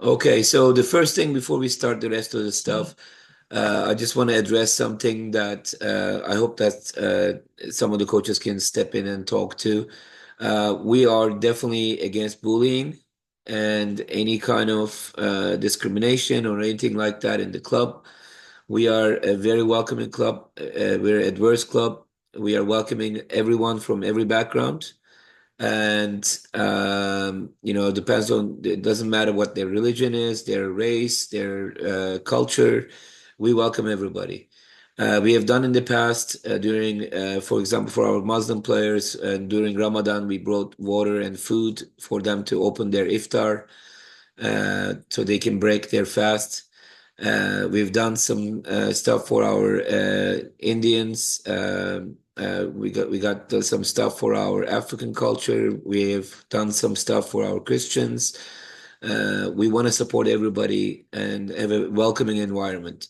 Okay, so the first thing before we start the rest of the stuff, I just want to address something that I hope that some of the coaches can step in and talk to. We are definitely against bullying and any kind of discrimination or anything like that in the club. We are a very welcoming club. We're a diverse club. We are welcoming everyone from every background. And it depends on, it doesn't matter what their religion is, their race, their culture. We welcome everybody. We have done in the past during, for example, for our Muslim players, and during Ramadan, we brought water and food for them to open their iftar so they can break their fast. We've done some stuff for our Indians. We got some stuff for our African culture. We've done some stuff for our Christians. We want to support everybody and have a welcoming environment.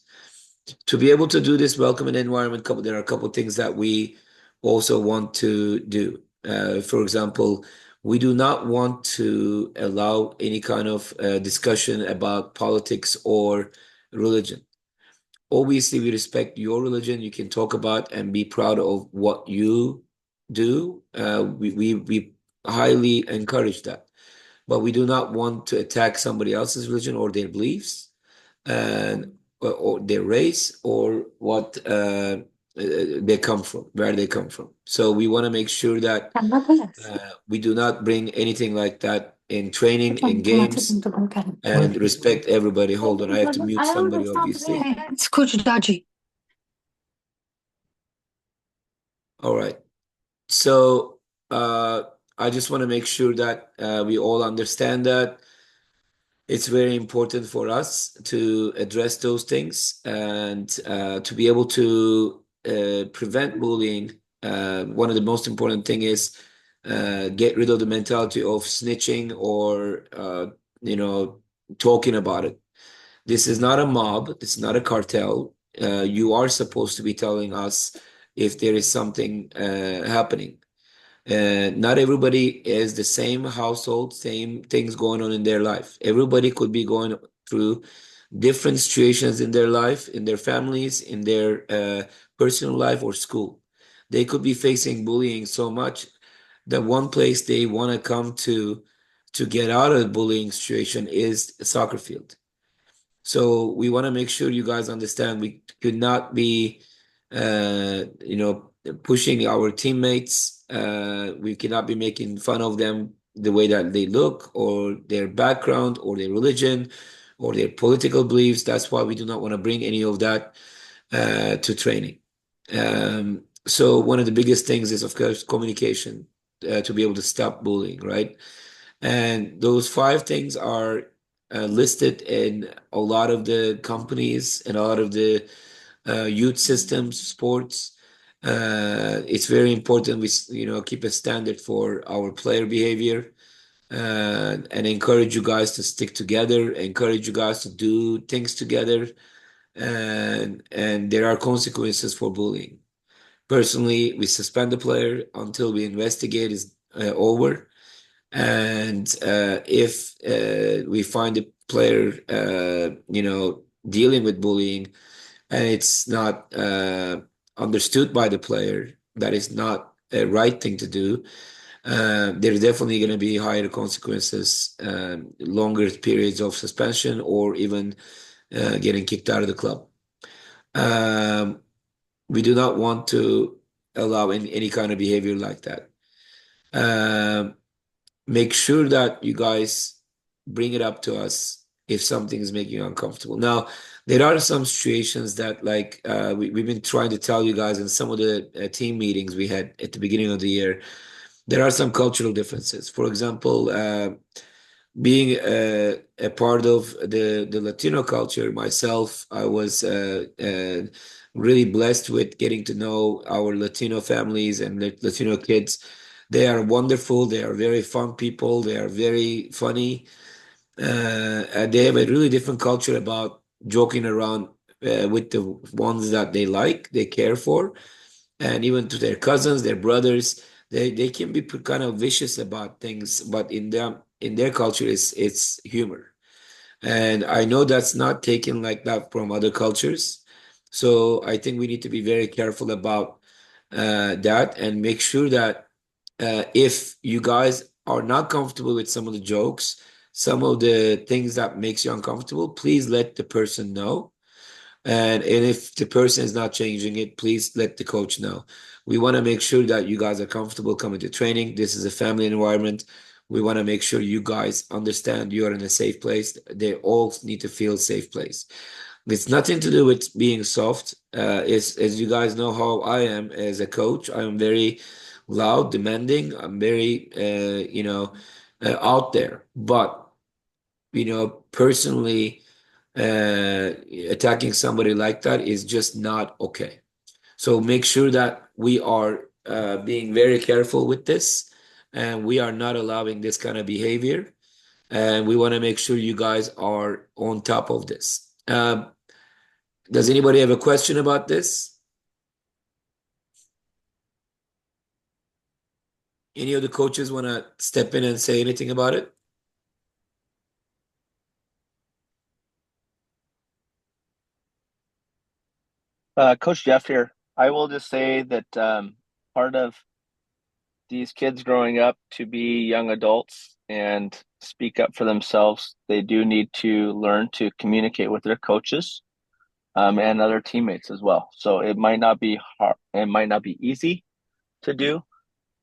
To be able to do this welcoming environment, there are a couple of things that we also want to do. For example, we do not want to allow any kind of discussion about politics or religion. Obviously, we respect your religion. You can talk about and be proud of what you do. We highly encourage that. But we do not want to attack somebody else's religion or their beliefs and or their race or what they come from, where they come from. So we want to make sure that we do not bring anything like that in training, in games, and respect everybody. Hold on, I have to mute somebody, obviously. It's Coach Daji. All right. So I just want to make sure that we all understand that it's very important for us to address those things and to be able to prevent bullying. One of the most important thing is get rid of the mentality of snitching or talking about it. This is not a mob. This is not a cartel. You are supposed to be telling us if there is something happening. Not everybody is the same household, same things going on in their life. Everybody could be going through different situations in their life, in their families, in their personal life or school. They could be facing bullying so much that one place they want to come to get out of the bullying situation is a soccer field. So we want to make sure you guys understand we could not be, pushing our teammates. We cannot be making fun of them the way that they look or their background or their religion or their political beliefs. That's why we do not want to bring any of that to training. So one of the biggest things is, of course, communication to be able to stop bullying, right? And those five things are listed in a lot of the companies and a lot of the youth systems, sports. It's very important we, keep a standard for our player behavior and encourage you guys to stick together, encourage you guys to do things together, and there are consequences for bullying. Personally, we suspend the player until we investigate is over. And if we find a player, dealing with bullying, and it's not understood by the player, that is not a right thing to do. There's definitely going to be higher consequences, longer periods of suspension, or even getting kicked out of the club. Um, we do not want to allow any kind of behavior like that. Um, Make sure that you guys bring it up to us if something is making you uncomfortable. Now, there are some situations that, like, we've been trying to tell you guys in some of the team meetings we had at the beginning of the year. There are some cultural differences. For example, being a part of the Latino culture myself, I was really blessed with getting to know our Latino families and Latino kids. They are wonderful. They are very fun people. They are very funny. And they have a really different culture about joking around with the ones that they like, they care for, and even to their cousins, their brothers. They can be kind of vicious about things, but in their culture, it's humor. And I know that's not taken like that from other cultures. So I think we need to be very careful about that and make sure that if you guys are not comfortable with some of the jokes, some of the things that makes you uncomfortable, please let the person know. And if the person is not changing it, please let the coach know. We want to make sure that you guys are comfortable coming to training. This is a family environment. We want to make sure you guys understand you are in a safe place. They all need to feel safe place. It's nothing to do with being soft. It's, as you guys know how I am as a coach. I am very loud, demanding. I'm very, out there. But, personally, attacking somebody like that is just not okay. So make sure that we are being very careful with this, and we are not allowing this kind of behavior. And we want to make sure you guys are on top of this. Does anybody have a question about this? Any of the coaches want to step in and say anything about it? Coach Jeff here. I will just say that part of these kids growing up to be young adults and speak up for themselves, they do need to learn to communicate with their coaches and other teammates as well. So it might not be hard, it might not be easy to do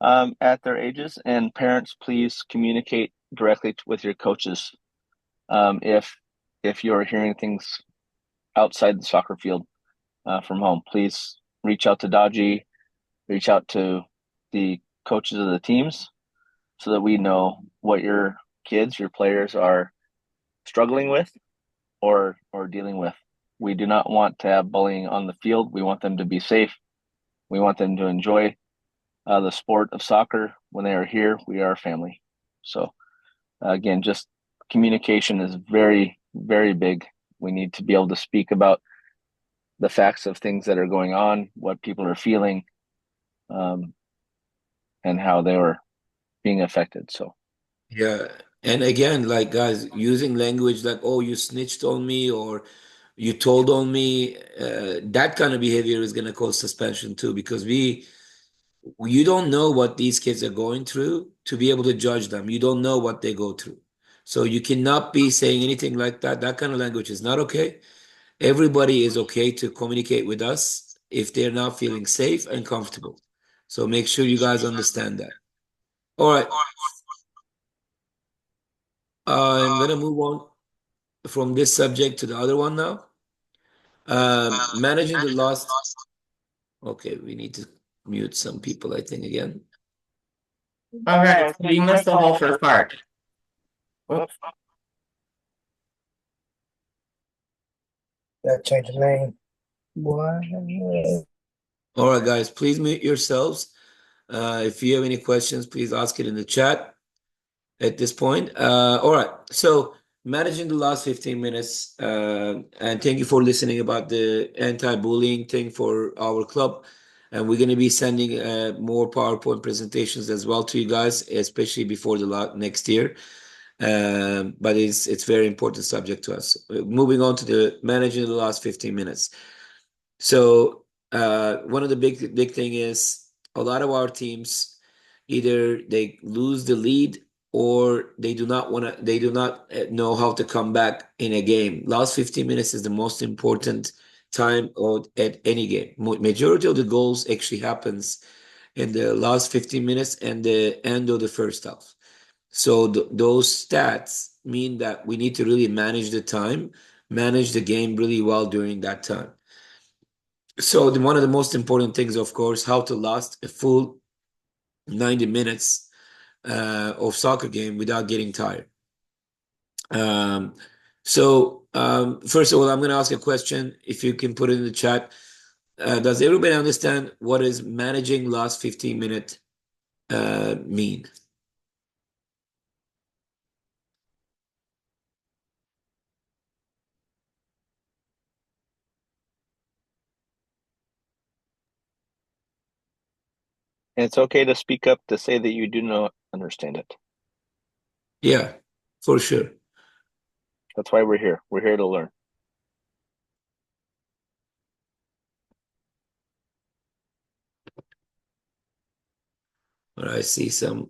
at their ages. And parents, please communicate directly with your coaches if you're hearing things outside the soccer field from home. Please reach out to Dodgy, reach out to the coaches of the teams so that we know what your kids, your players are struggling with or dealing with. We do not want to have bullying on the field. We want them to be safe. We want them to enjoy the sport of soccer. When they are here, we are a family. So again, just communication is very, very big. We need to be able to speak about the facts of things that are going on, what people are feeling, um, and how they were being affected. So Yeah. And again, like guys, using language like, oh, you snitched on me or you told on me, that kind of behavior is going to cause suspension too, because you don't know what these kids are going through to be able to judge them. You don't know what they go through. So you cannot be saying anything like that. That kind of language is not okay. Everybody is okay to communicate with us if they're not feeling safe and comfortable. So make sure you guys understand that. All right. I'm gonna move on from this subject to the other one now. Managing the lost. Okay, we need to mute some people, I think, again. All right, we missed the whole first part. Whoops. That change the name. What? All right, guys, please mute yourselves. If you have any questions, please ask it in the chat at this point. All right, so managing the last 15 minutes, and thank you for listening about the anti-bullying thing for our club. And we're going to be sending more PowerPoint presentations as well to you guys, especially before the next year. But it's very important subject to us. Moving on to the managing the last 15 minutes. So one of the big thing is a lot of our teams either they lose the lead or they do not know how to come back in a game. Last 15 minutes is the most important time at any game. Majority of the goals actually happens in the last 15 minutes and the end of the first half. So those stats mean that we need to really manage the time, manage the game really well during that time. So one of the most important things, of course, how to last a full 90 minutes of soccer game without getting tired. Um, First of all, I'm going to ask a question. If you can put it in the chat, does everybody understand what is managing last 15-minute mean? it's okay to speak up to say that you do not understand it. Yeah, for sure. That's why we're here. We're here to learn. All right, I see some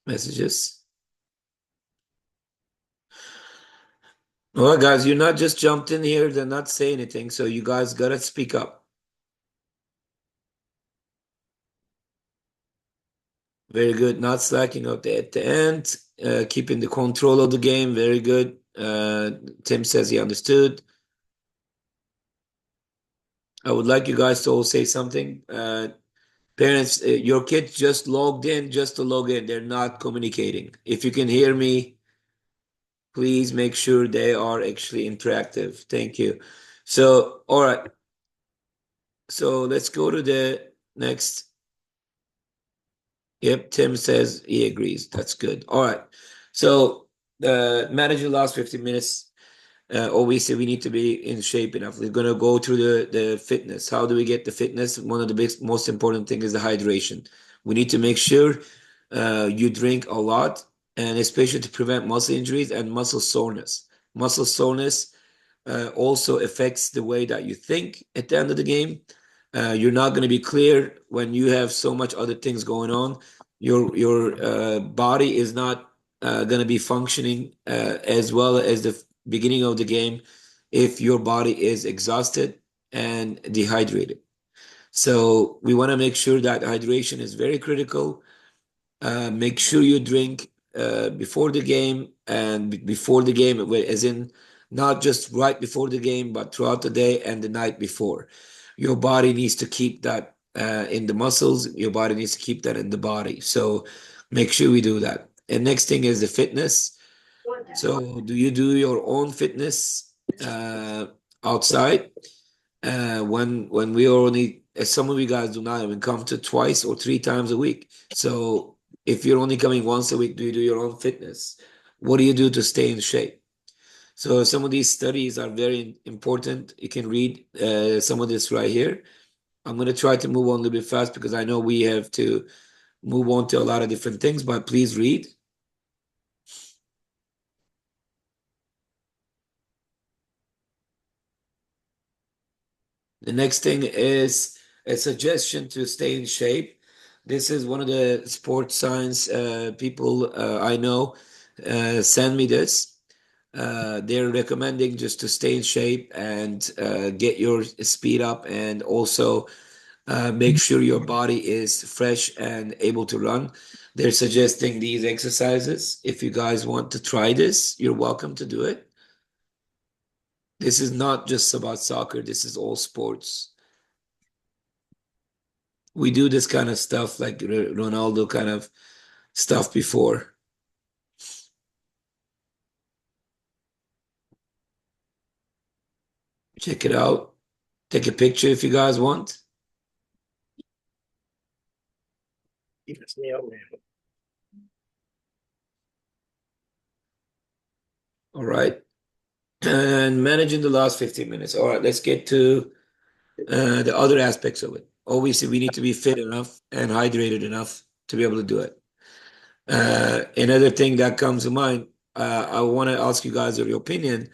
messages. All right, guys, you're not just jumped in here. They're not saying anything, so you guys gotta speak up. Very good. Not slacking up at the end. Keeping the control of the game. Very good. Tim says he understood. I would like you guys to all say something. Parents, your kids just logged in just to log in. They're not communicating. If you can hear me, please make sure they are actually interactive. Thank you. So, all right. So let's go to the next. Yep, Tim says he agrees. That's good. All right. So, manage the last 15 minutes. Obviously, we need to be in shape enough. We're going to go through the fitness. How do we get the fitness? One of the most important thing is the hydration. We need to make sure you drink a lot, and especially to prevent muscle injuries and muscle soreness. Muscle soreness also affects the way that you think at the end of the game. You're not going to be clear when you have so much other things going on. Your body is not going to be functioning as well as the beginning of the game if your body is exhausted and dehydrated. So we want to make sure that hydration is very critical. Make sure you drink before the game and before the game, as in not just right before the game, but throughout the day and the night before. Your body needs to keep that in the muscles. Your body needs to keep that in the body. So make sure we do that. And next thing is the fitness. So do you do your own fitness outside? When we only, some of you guys do not even come to twice or three times a week. So if you're only coming once a week, do you do your own fitness? What do you do to stay in shape? So some of these studies are very important. You can read some of this right here. I'm going to try to move on a little bit fast because I know we have to move on to a lot of different things, but please read. The next thing is a suggestion to stay in shape. This is one of the sports science people I know send me this. They're recommending just to stay in shape and get your speed up and also make sure your body is fresh and able to run. They're suggesting these exercises. If you guys want to try this, you're welcome to do it. This is not just about soccer, this is all sports. We do this kind of stuff like Ronaldo kind of stuff before. Check it out. Take a picture if you guys want. Yes, Neil, man. All right. And managing the last 15 minutes. All right, let's get to the other aspects of it. Obviously, we need to be fit enough and hydrated enough to be able to do it. Another thing that comes to mind, I want to ask you guys your opinion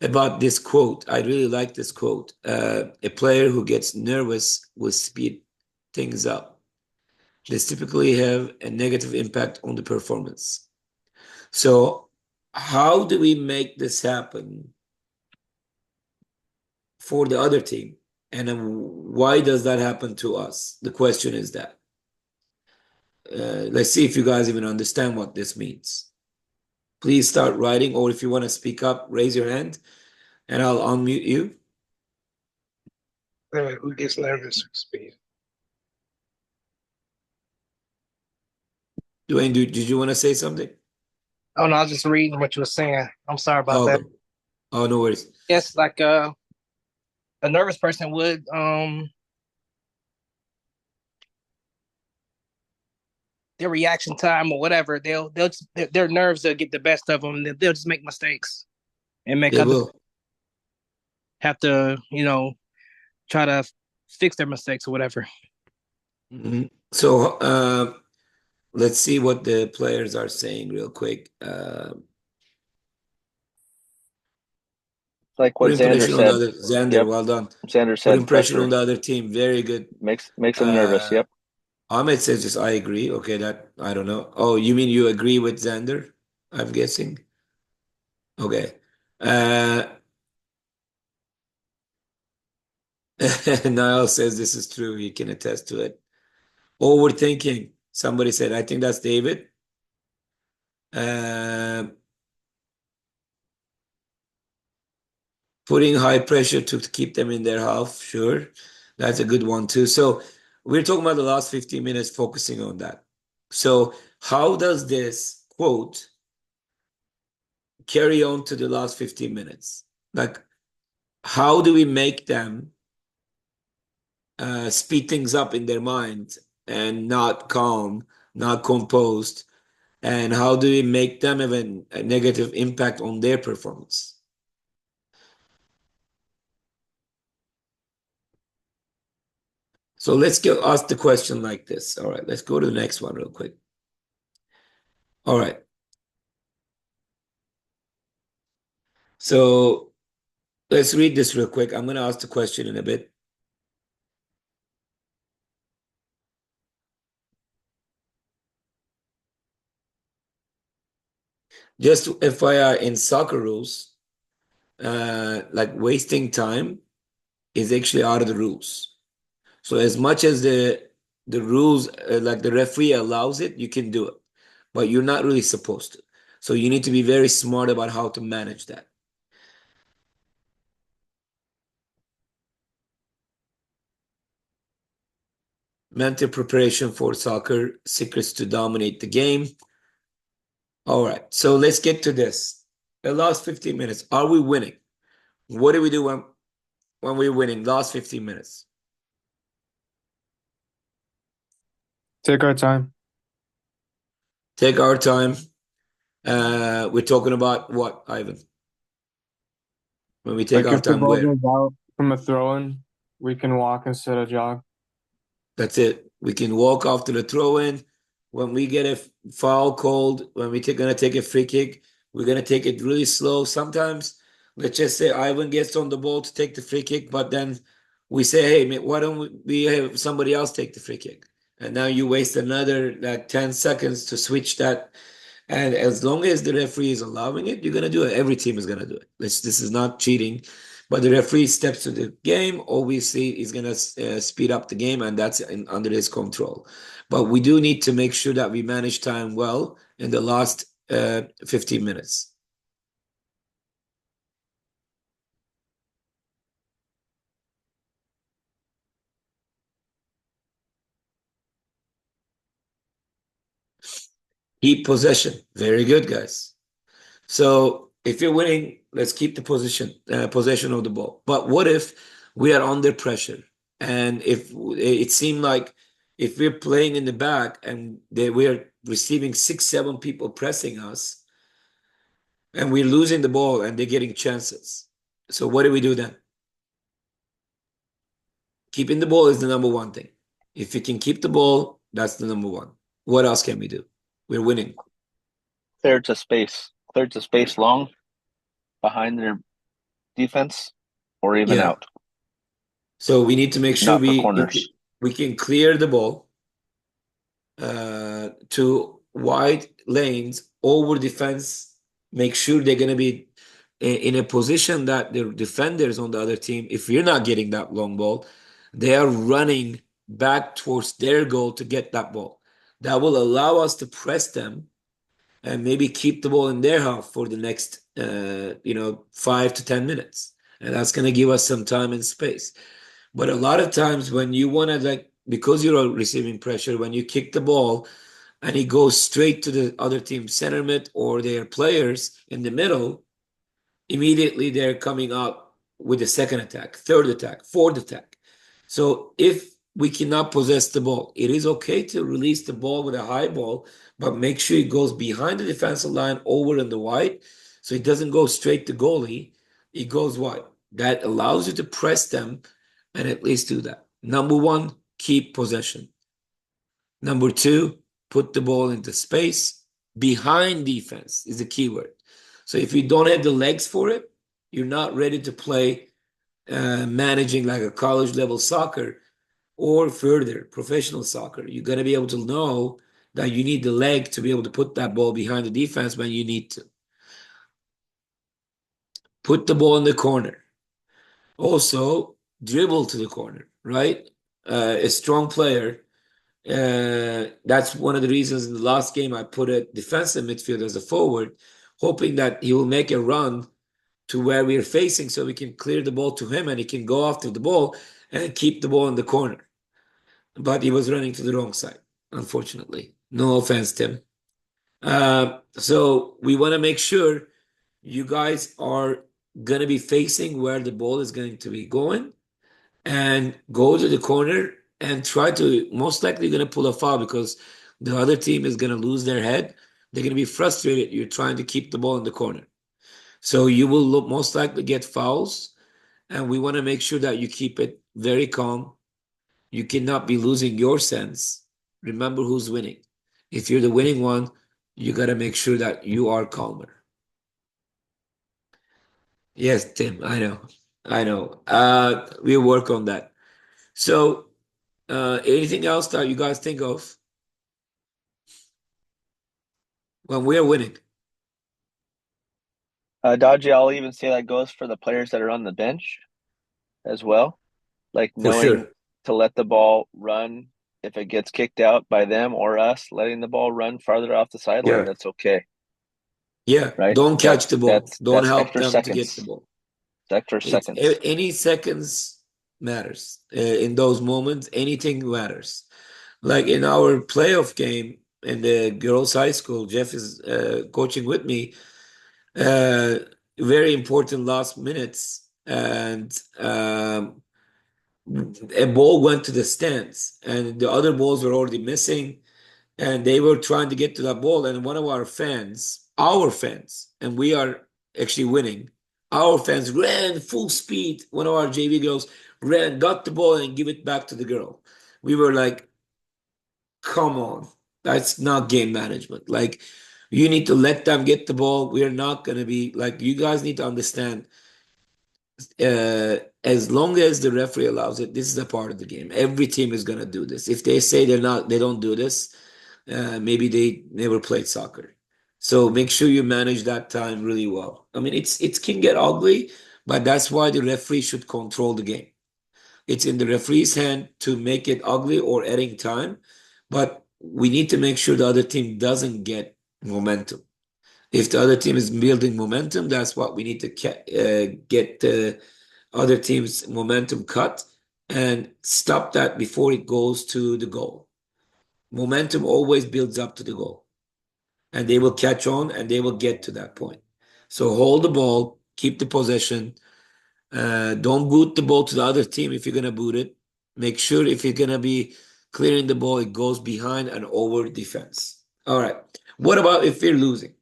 about this quote. I really like this quote. A player who gets nervous will speed things up. This typically have a negative impact on the performance. So, how do we make this happen for the other team? And then why does that happen to us? The question is that. Let's see if you guys even understand what this means. Please start writing, or if you want to speak up, raise your hand and I'll unmute you. Who gets nervous? Speed. Dwayne, did you want to say something? Oh no, I was just reading what you were saying. I'm sorry about that. Okay. Oh, no worries. Yes, like a nervous person would their reaction time or whatever, they'll just, their nerves will get the best of them. They'll just make mistakes and make They other will. have to, try to fix their mistakes or whatever. Mhm. So let's see what the players are saying real quick. like what Putting Xander pressure on the said. other Xander, Yep. well done. Xander said Putting pressure on pressure the other team, very good. makes them nervous. Yep. Ahmed says just I agree. Okay, that I don't know. Oh, you mean you agree with Xander? I'm guessing. Okay. Niall says this is true. He can attest to it. Overthinking. Somebody said, I think that's David. Putting high pressure to keep them in their half. Sure. That's a good one too. So we're talking about the last 15 minutes, focusing on that. So how does this quote carry on to the last 15 minutes? Like, how do we make them speed things up in their mind and not calm, not composed? And how do we make them have a negative impact on their performance? So let's ask the question like this. All right, let's go to the next one real quick. All right. So let's read this real quick. I'm going to ask the question in a bit. Just FYI, in soccer rules, like wasting time is actually out of the rules. So as much as the rules, like the referee allows it, you can do it, but you're not really supposed to. So you need to be very smart about how to manage that. Mental preparation for soccer, secrets to dominate the game. All right, so let's get to this. The last 15 minutes, are we winning? What do we do when we're winning? Last 15 minutes. Take our time. Take our time. We're talking about what, Ivan? When we take Like our if the time, ball where? goes out from a throw-in, we can walk instead of jog. That's it. We can walk after the throw-in. When we get a foul called, when we're gonna take a free kick, we're gonna take it really slow. Sometimes, let's just say Ivan gets on the ball to take the free kick, but then we say, "Hey, man, why don't we have somebody else take the free kick?" And now you waste another like 10 seconds to switch that. And as long as the referee is allowing it, you're gonna do it. Every team is gonna do it. This is not cheating. But the referee steps to the game, obviously he's going to speed up the game, and that's under his control. But we do need to make sure that we manage time well in the last 15 minutes. Keep possession. Very good, guys. So if you're winning, let's keep the possession of the ball. But what if we are under pressure? And if it seemed like if we're playing in the back and we are receiving 6, 7 people pressing us, and we're losing the ball and they're getting chances. So what do we do then? Keeping the ball is the number one thing. If we can keep the ball, that's the number one. What else can we do? We're winning. Clear to space long behind their defense or even out. So we need to make sure Not for corners. we can clear the ball to wide lanes over defense. Make sure they're going to be in a position that the defenders on the other team, if you're not getting that long ball, they are running back towards their goal to get that ball. That will allow us to press them and maybe keep the ball in their half for the next 5 to 10 minutes. And that's going to give us some time and space. But a lot of times when you want to, because you're receiving pressure, when you kick the ball and it goes straight to the other team's center mid or their players in the middle, immediately they're coming up with a second attack, third attack, fourth attack. So if we cannot possess the ball, it is okay to release the ball with a high ball, but make sure it goes behind the defensive line over in the wide, so it doesn't go straight to goalie. It goes wide. That allows you to press them and at least do that. Number one, keep possession. Number two, put the ball into space. Behind defense is the key word. So if you don't have the legs for it, you're not ready to play managing like a college level soccer or further professional soccer. You're going to be able to know that you need the leg to be able to put that ball behind the defense when you need to. Put the ball in the corner. Also, dribble to the corner, right? A strong player. That's one of the reasons in the last game I put a defensive midfielder as a forward, hoping that he will make a run to where we are facing so we can clear the ball to him and he can go after the ball and keep the ball in the corner. But he was running to the wrong side, unfortunately. No offense, Tim. So we want to make sure you guys are going to be facing where the ball is going to be going and go to the corner and try to, most likely going to pull a foul because the other team is going to lose their head. They're going to be frustrated. You're trying to keep the ball in the corner. So you will most likely get fouls, and we want to make sure that you keep it very calm. You cannot be losing your sense. Remember who's winning. If you're the winning one, you got to make sure that you are calmer. Yes, Tim, I know. I know. We'll work on that. So, anything else that you guys think of when we're winning? Dodgy, I'll even say that goes for the players that are on the bench as well. Like For knowing sure. to let the ball run if it gets kicked out by them or us, letting the ball run farther off the sideline, Yeah. that's okay, Yeah. right? Don't catch the ball. Don't That's help extra them to get the seconds. ball. It's extra seconds. Any seconds matters. In those moments, anything matters. Like in our playoff game in the girls' high school, Jeff is coaching with me. Very important last minutes, and a ball went to the stands, and the other balls were already missing, and they were trying to get to that ball, and one of our fans, and we are actually winning. Our fans ran full speed. One of our JV girls ran, got the ball, and give it back to the girl. We were like, come on, that's not game management. Like, you need to let them get the ball. We're not going to be like, you guys need to understand, as long as the referee allows it, this is a part of the game. Every team is going to do this. If they say they don't do this, maybe they never played soccer. So make sure you manage that time really well. I mean, it can get ugly, but that's why the referee should control the game. It's in the referee's hand to make it ugly or adding time, but we need to make sure the other team doesn't get momentum. If the other team is building momentum, that's what we need to get the other team's momentum cut and stop that before it goes to the goal. Momentum always builds up to the goal, and they will catch on and they will get to that point. So hold the ball, keep the possession. Don't boot the ball to the other team if you're going to boot it. Make sure if you're going to be clearing the ball, it goes behind and over defense. All right. What about if we're losing?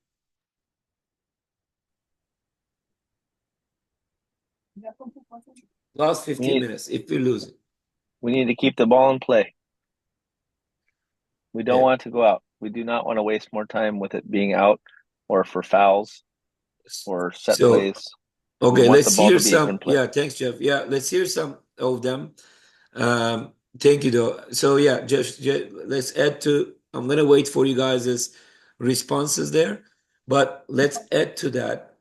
Last 15 minutes, if we're losing. We need to keep the ball in play. We don't Yeah. want it to go out. We do not want to waste more time with it being out or for fouls or set So, plays. okay, want let's the ball hear to be some. in play. Yeah, thanks, Jeff. Yeah, let's hear some of them. Thank you, though. So, yeah, just let's add to. I'm gonna wait for you guys' responses there, but let's add to that.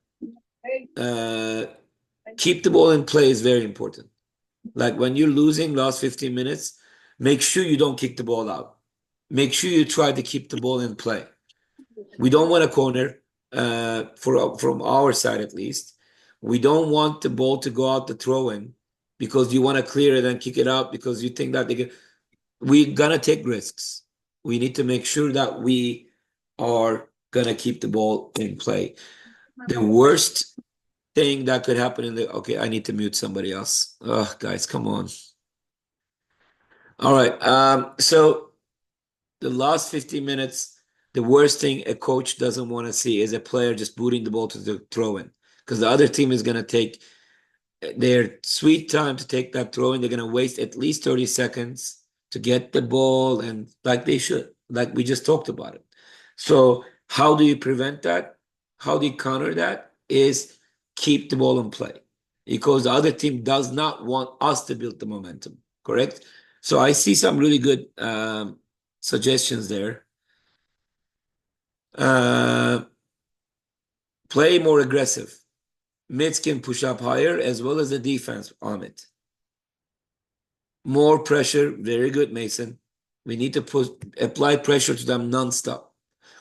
Keep the ball in play is very important. Like when you're losing last 15 minutes, make sure you don't kick the ball out. Make sure you try to keep the ball in play. We don't want a corner, from our side at least. We don't want the ball to go out the throw in because you want to clear it and kick it out because you think that we're gonna take risks. We need to make sure that we are gonna keep the ball in play. The worst thing that could happen okay, I need to mute somebody else. Oh, guys, come on. All right. So the last 15 minutes, the worst thing a coach doesn't want to see is a player just booting the ball to the throw in because the other team is going to take their sweet time to take that throw in. They're going to waste at least 30 seconds to get the ball, and like they should, like we just talked about it. So how do you prevent that? How do you counter that? Is keep the ball in play because the other team does not want us to build the momentum, correct? So I see some really good suggestions there. Play more aggressive. Mids can push up higher as well as the defense on it. More pressure, very good, Mason. We need to apply pressure to them nonstop.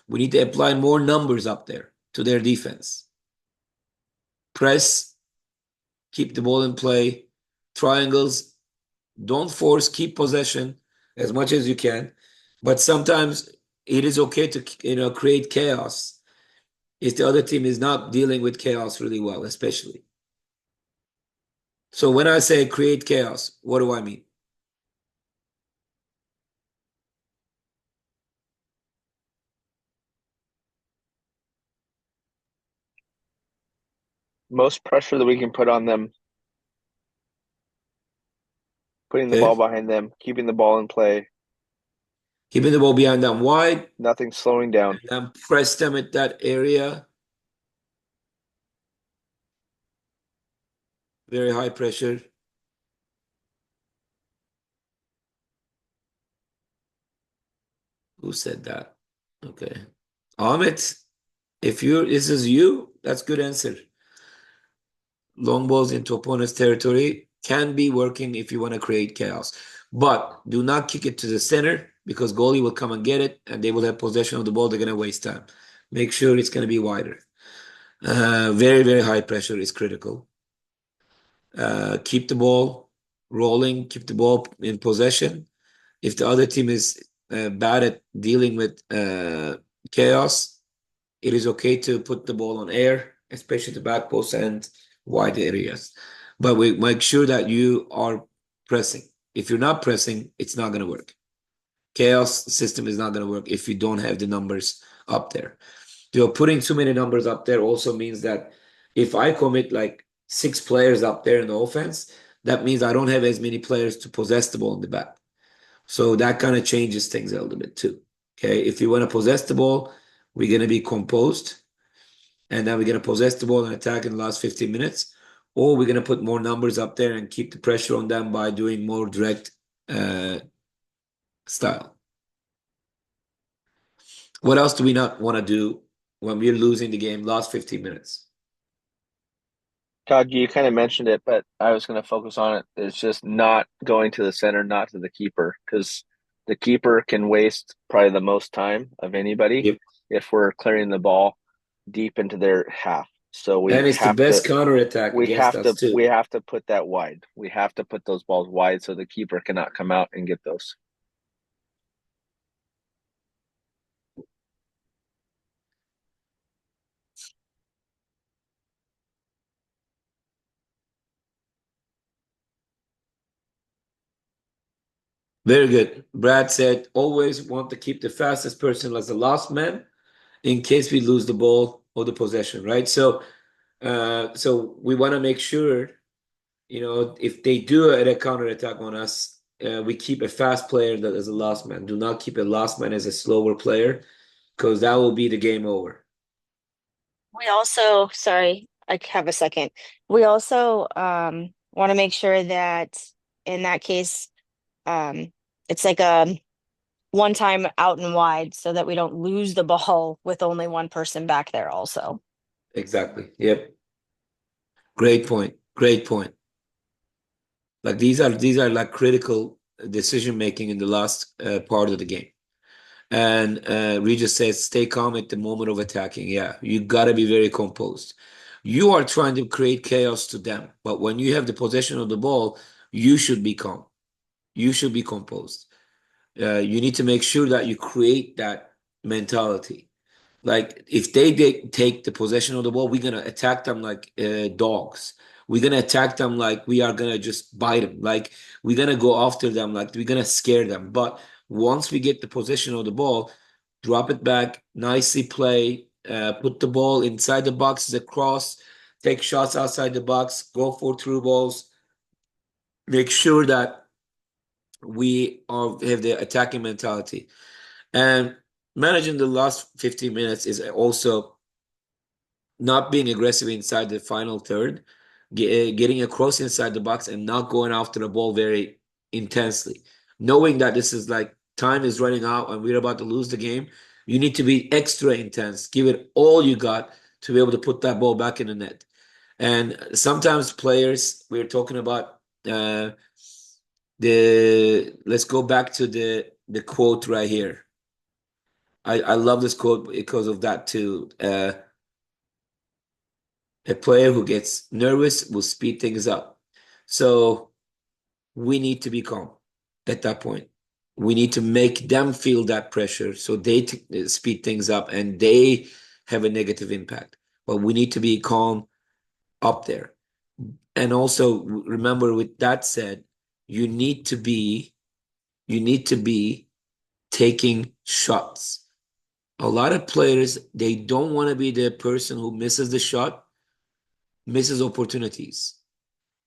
We need to apply more numbers up there to their defense. Press, keep the ball in play. Triangles, don't force, keep possession as much as you can. But sometimes it is okay to create chaos if the other team is not dealing with chaos really well, especially. So when I say create chaos, what do I mean? Most pressure that we can put on them, putting the ball behind them, keeping the ball in play. Keeping the ball behind them wide. Nothing slowing down. And press them at that area. Very high pressure. Who said that? Okay. Ahmet, if this is you, that's good answer. Long balls into opponent's territory can be working if you want to create chaos. But do not kick it to the center because goalie will come and get it and they will have possession of the ball. They're going to waste time. Make sure it's going to be wider. Very, very high pressure is critical. Keep the ball rolling. Keep the ball in possession. If the other team is bad at dealing with chaos, it is okay to put the ball on air, especially the back post and wide areas. But we make sure that you are pressing. If you're not pressing, it's not going to work. Chaos system is not going to work if you don't have the numbers up there. Putting too many numbers up there also means that if I commit like 6 players up there in the offense, that means I don't have as many players to possess the ball in the back. So that kind of changes things a little bit too. Okay, if you want to possess the ball, we're going to be composed, and then we're going to possess the ball and attack in the last 15 minutes, or we're going to put more numbers up there and keep the pressure on them by doing more direct style. What else do we not want to do when we're losing the game last 15 minutes? Todd, you kind of mentioned it, but I was going to focus on it. It's just not going to the center, not to the keeper, because the keeper can waste probably the most time of anybody if we're clearing the ball deep into their half. So we and it's have the best to, counterattack we against have us to, too. we have to put that wide. We have to put those balls wide so the keeper cannot come out and get those. Very good. Brad said, always want to keep the fastest person as the last man in case we lose the ball or the possession, right? So we want to make sure, if they do a counterattack on us, we keep a fast player that is a last man. Do not keep a last man as a slower player because that will be the game over. We also, sorry, I have a second. We also want to make sure that in that case, it's like a one time out and wide so that we don't lose the ball with only one person back there also. Exactly. Yep. Great point. Great point. Like these are like critical decision making in the last part of the game. And Regis says, stay calm at the moment of attacking. Yeah, you got to be very composed. You are trying to create chaos to them. But when you have the possession of the ball, you should be calm. You should be composed. You need to make sure that you create that mentality. Like if they take the possession of the ball, we're going to attack them like dogs. We're going to attack them like we are going to just bite them. Like we're going to go after them like we're going to scare them. But once we get the possession of the ball, drop it back, nicely play, put the ball inside the boxes across, take shots outside the box, go for through balls. Make sure that we have the attacking mentality. And managing the last 15 minutes is also not being aggressive inside the final third, getting across inside the box and not going after the ball very intensely. Knowing that this is like time is running out and we're about to lose the game, you need to be extra intense. Give it all you got to be able to put that ball back in the net. And sometimes players, we're talking about let's go back to the quote right here. I love this quote because of that too. A player who gets nervous will speed things up. So we need to be calm at that point. We need to make them feel that pressure so they speed things up and they have a negative impact. But we need to be calm up there. And also remember, with that said, you need to be taking shots. A lot of players, they don't want to be the person who misses the shot, misses opportunities.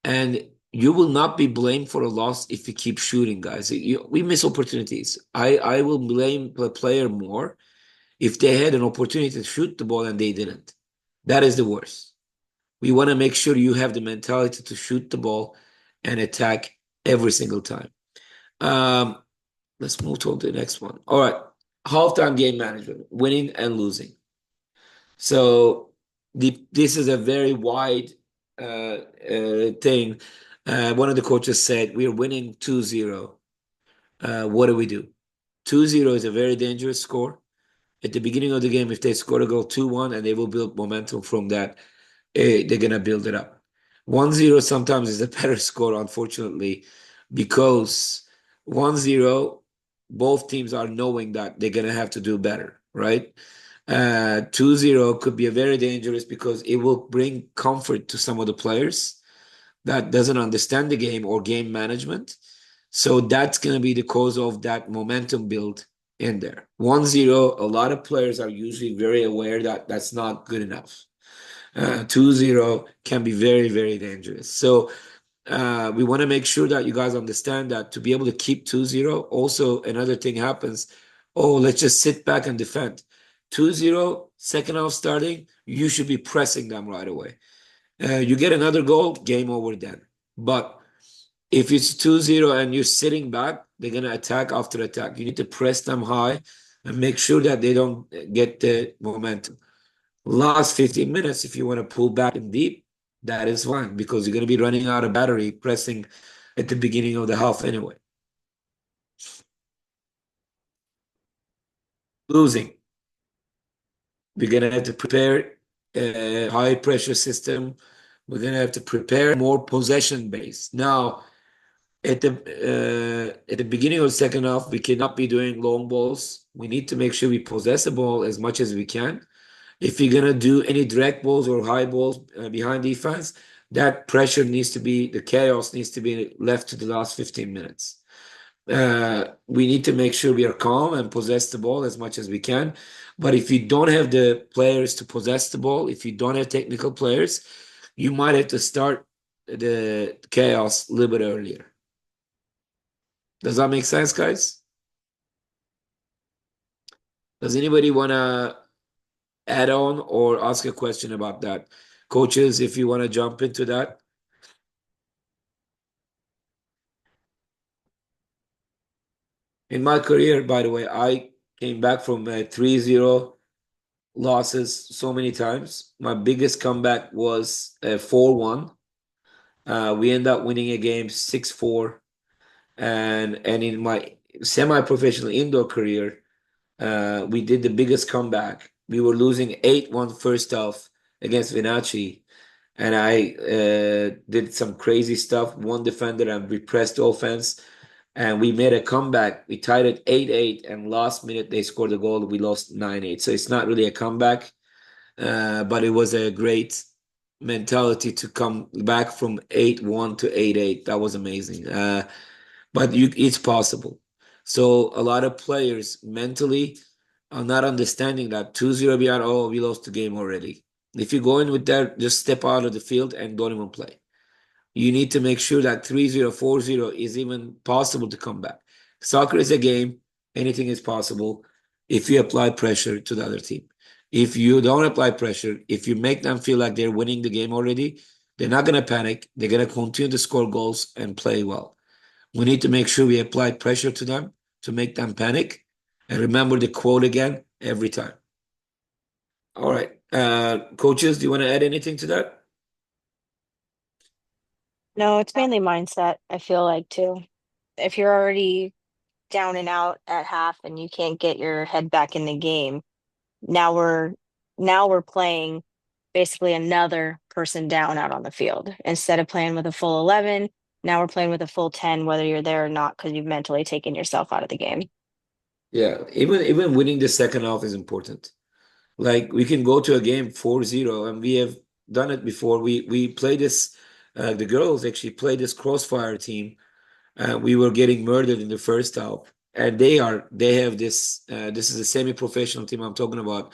And you will not be blamed for a loss if you keep shooting, guys. We miss opportunities. I will blame the player more if they had an opportunity to shoot the ball and they didn't. That is the worst. We want to make sure you have the mentality to shoot the ball and attack every single time. Let's move on to the next one. All right. Halftime game management, winning and losing. So this is a very wide thing. One of the coaches said, we're winning 2-0. What do we do? 2-0 is a very dangerous score. At the beginning of the game, if they score a goal 2-1 and they will build momentum from that, they're going to build it up. 1-0 sometimes is a better score, unfortunately, because 1-0, both teams are knowing that they're going to have to do better, right? 2-0 could be a very dangerous because it will bring comfort to some of the players that doesn't understand the game or game management. So that's going to be the cause of that momentum build in there. 1-0, a lot of players are usually very aware that that's not good enough. 2-0 can be very, very dangerous. So we want to make sure that you guys understand that to be able to keep 2-0, also another thing happens. Oh, let's just sit back and defend. 2-0, second half starting, you should be pressing them right away. You get another goal, game over then. But if it's 2-0 and you're sitting back, they're going to attack after attack. You need to press them high and make sure that they don't get the momentum. Last 15 minutes, if you want to pull back and deep, that is fine because you're going to be running out of battery pressing at the beginning of the half anyway. Losing. We're going to have to prepare a high pressure system. We're going to have to prepare more possession base. Now, at the beginning of the second half, we cannot be doing long balls. We need to make sure we possess the ball as much as we can. If you're going to do any direct balls or high balls behind defense, that pressure needs to be, the chaos needs to be left to the last 15 minutes. We need to make sure we are calm and possess the ball as much as we can. But if you don't have the players to possess the ball, if you don't have technical players, you might have to start the chaos a little bit earlier. Does that make sense, guys? Does anybody want to add on or ask a question about that? Coaches, if you want to jump into that. In my career, by the way, I came back from 3-0 losses so many times. My biggest comeback was 4-1. We ended up winning a game 6-4. And in my semi-professional indoor career, we did the biggest comeback. We were losing 8-1 first half against Vinci. And I did some crazy stuff, one defender and repressed offense. And we made a comeback. We tied it 8-8, and last minute they scored a goal. We lost 9-8. So it's not really a comeback, but it was a great mentality to come back from 8-1 to 8-8. That was amazing. But it's possible. So a lot of players mentally are not understanding that 2-0 behind, oh, we lost the game already. If you go in with that, just step out of the field and don't even play. You need to make sure that 3-0, 4-0 is even possible to come back. Soccer is a game. Anything is possible if you apply pressure to the other team. If you don't apply pressure, if you make them feel like they're winning the game already, they're not going to panic. They're going to continue to score goals and play well. We need to make sure we apply pressure to them to make them panic. And remember the quote again every time. All right. Coaches, do you want to add anything to that? No, it's mainly mindset, I feel like too. If you're already down and out at half and you can't get your head back in the game, now we're playing basically another person down out on the field. Instead of playing with a full 11, now we're playing with a full 10, whether you're there or not, because you've mentally taken yourself out of the game. Yeah, even winning the second half is important. Like we can go to a game 4-0, and we have done it before. We play this. The girls actually played this Crossfire team. We were getting murdered in the first half, and they have this. This is a semi-professional team I'm talking about,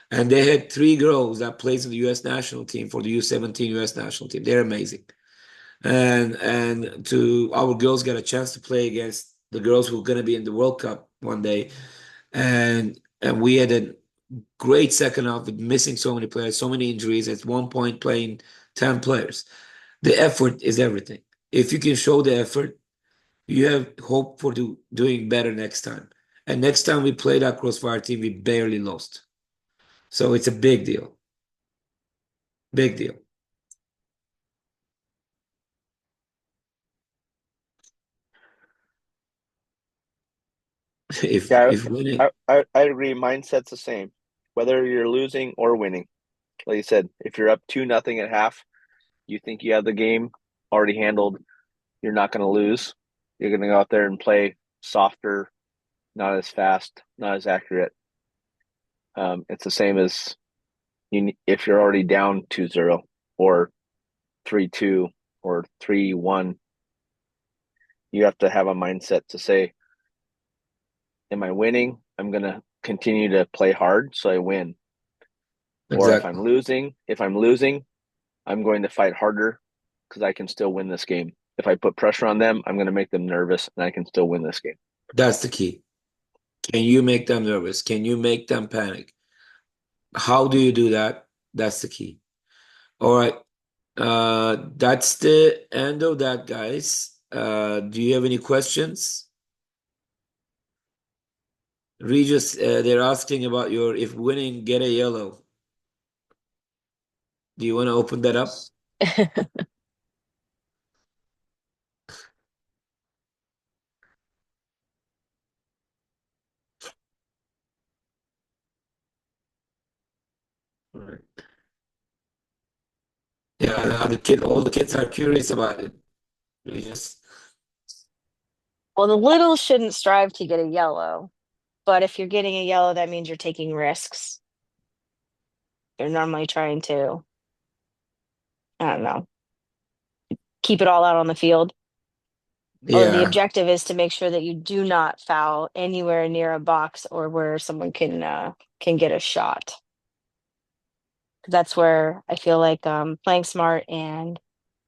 and they had three girls that plays in the U.S. national team for the U17 U.S. national team. They're amazing, and to our girls got a chance to play against the girls who are going to be in the World Cup one day, and we had a great second half with missing so many players, so many injuries. At one point, playing 10 players. The effort is everything. If you can show the effort, you have hope for doing better next time. And next time we played that Crossfire team, we barely lost. So it's a big deal. Big deal. Yeah, if winning, I agree. Mindset's the same, whether you're losing or winning. Like you said, if you're up 2-0 at half, you think you have the game already handled. You're not going to lose. You're going to go out there and play softer, not as fast, not as accurate. It's the same as if you're already down 2-0 or 3-2 or 3-1. You have to have a mindset to say, am I winning? I'm going to continue to play hard so I win. Or if exactly. I'm losing, I'm going to fight harder because I can still win this game. If I put pressure on them, I'm going to make them nervous and I can still win this game. That's the key. Can you make them nervous? Can you make them panic? How do you do that? That's the key. All right. That's the end of that, guys. Do you have any questions? Regis, they're asking about your if winning, get a yellow. Do you want to open that up? All right. Yeah, all the kids are curious about it. Regis. Well, the little shouldn't strive to get a yellow, but if you're getting a yellow, that means you're taking risks. You're normally trying to, I don't know, keep it all out on the field. Or the Yeah, objective is to make sure that you do not foul anywhere near a box or where someone can get a shot. That's where I feel like playing smart and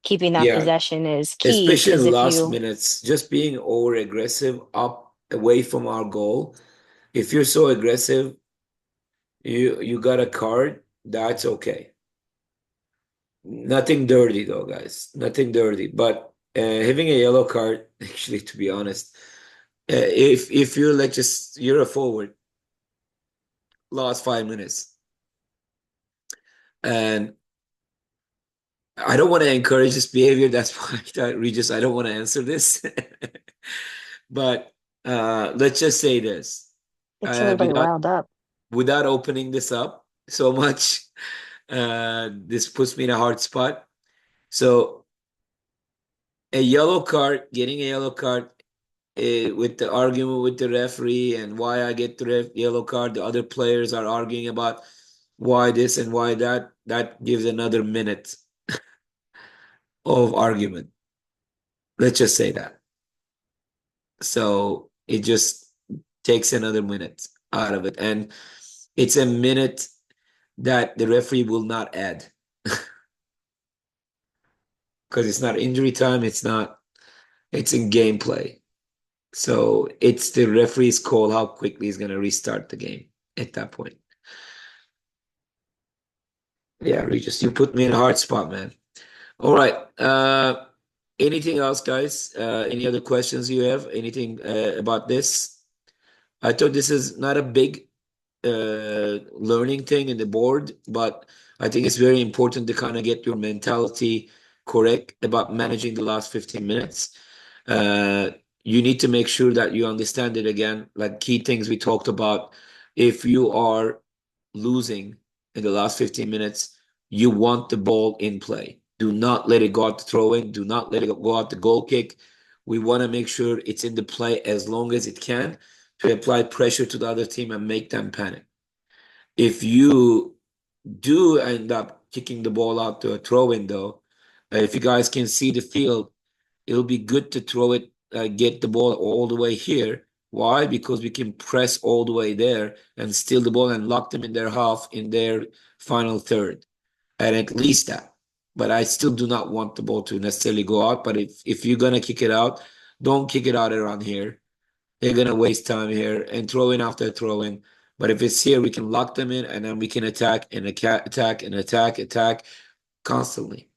keeping that yeah. possession is key. Especially Because in if last you, minutes, just being over aggressive up away from our goal. If you're so aggressive, you got a card, that's okay. Nothing dirty though, guys. Nothing dirty. But having a yellow card, actually, to be honest, if you're like you're a forward, last 5 minutes, and I don't want to encourage this behavior. That's why, Regis, I don't want to answer this. But let's just say this, it's everybody without riled up. opening this up so much, this puts me in a hard spot. So a yellow card, getting a yellow card, with the argument with the referee and why I get the yellow card, the other players are arguing about why this and why that. That gives another minute of argument. Let's just say that. So it just takes another minute out of it. And it's a minute that the referee will not add because it's not injury time. It's in gameplay. So it's the referee's call how quickly he's going to restart the game at that point. Yeah, Regis, you put me in a hard spot, man. All right. Anything else, guys? Any other questions you have? Anything about this? I thought this is not a big learning thing in the board, but I think it's very important to kind of get your mentality correct about managing the last 15 minutes. You need to make sure that you understand it again, like key things we talked about. If you are losing in the last 15 minutes, you want the ball in play. Do not let it go out to throw in. Do not let it go out the goal kick. We want to make sure it's in the play as long as it can to apply pressure to the other team and make them panic. If you do end up kicking the ball out to a throw in, though, if you guys can see the field, it'll be good to throw it, get the ball all the way here. Why? Because we can press all the way there and steal the ball and lock them in their half in their final third, and at least that. But I still do not want the ball to necessarily go out. But if you're gonna kick it out, don't kick it out around here. They're gonna waste time here and throw in after throw in. But if it's here, we can lock them in, and then we can attack and attack constantly.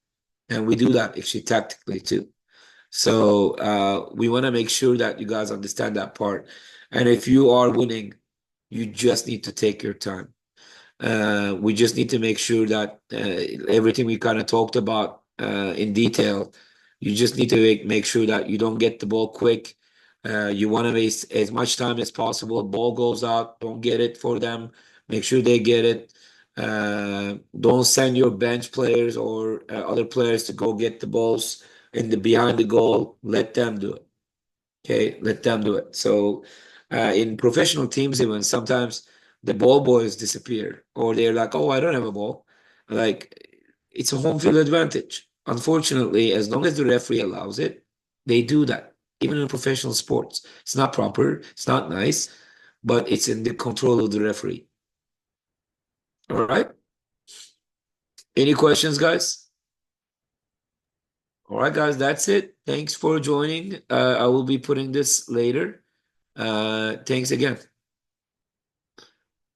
And we do that actually tactically too. So we want to make sure that you guys understand that part. And if you are winning, you just need to take your time. We just need to make sure that everything we kind of talked about in detail, you just need to make sure that you don't get the ball quick. You want to waste as much time as possible. Ball goes out, don't get it for them. Make sure they get it. Don't send your bench players or other players to go get the balls in the behind the goal. Let them do it. Okay, let them do it. So in professional teams, even sometimes the ball boys disappear, or they're like, "Oh, I don't have a ball." Like it's a home field advantage. Unfortunately, as long as the referee allows it, they do that. Even in professional sports, it's not proper, it's not nice, but it's in the control of the referee. All right. Any questions, guys? All right, guys, that's it. Thanks for joining. I will be putting this later. Thanks again.